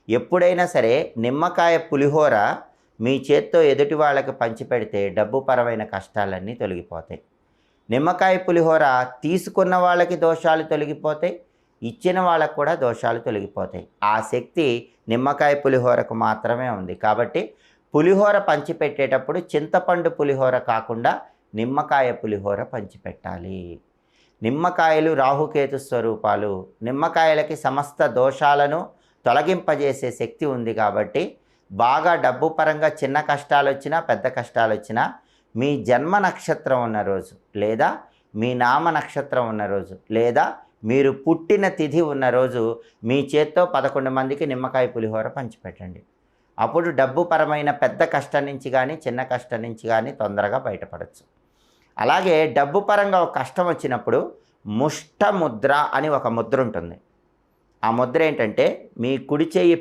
ఎప్పుడైనా సరే నిమ్మకాయ పులిహోర మీ చేత్తో ఎదుటి వాళ్ళకి పంచిపెడితే డబ్బుపరమైన కష్టాలన్నీ తొలగిపోతాయి. నిమ్మకాయ పులిహోర తీసుకున్న వాళ్ళకి దోషాలు తొలగిపోతాయి, ఇచ్చిన వాళ్ళకు కూడా దోషాలు తొలగిపోతాయి. ఆ శక్తి నిమ్మకాయ పులిహోరకు మాత్రమే ఉంది. కాబట్టి పులిహోర పంచిపెట్టేటప్పుడు చింతపండు పులిహోర కాకుండా నిమ్మకాయ పులిహోర పంచిపెట్టాలి. నిమ్మకాయలు రాహుకేతు స్వరూపాలు. నిమ్మకాయలకి సమస్త దోషాలను తొలగింపజేసే శక్తి ఉంది. కాబట్టి బాగా డబ్బు పరంగా చిన్న కష్టాలు వచ్చినా పెద్ద కష్టాలు వచ్చినా మీ జన్మ నక్షత్రం ఉన్న రోజు, లేదా మీ నామ నక్షత్రం ఉన్న రోజు, లేదా మీరు పుట్టిన తిథి ఉన్న రోజు మీ చేత్తో 11 మందికి నిమ్మకాయ పులిహోర పంచిపెట్టండి. అప్పుడు డబ్బు పరమైన పెద్ద కష్టం నుంచి కానీ చిన్న కష్టం నుంచి కానీ తొందరగా బయటపడవచ్చు. అలాగే డబ్బు పరంగా ఒక కష్టం వచ్చినప్పుడు ముష్ట ముద్ర అని ఒక ముద్ర ఉంటుంది. ఆ ముద్ర ఏంటంటే మీ కుడి చేయి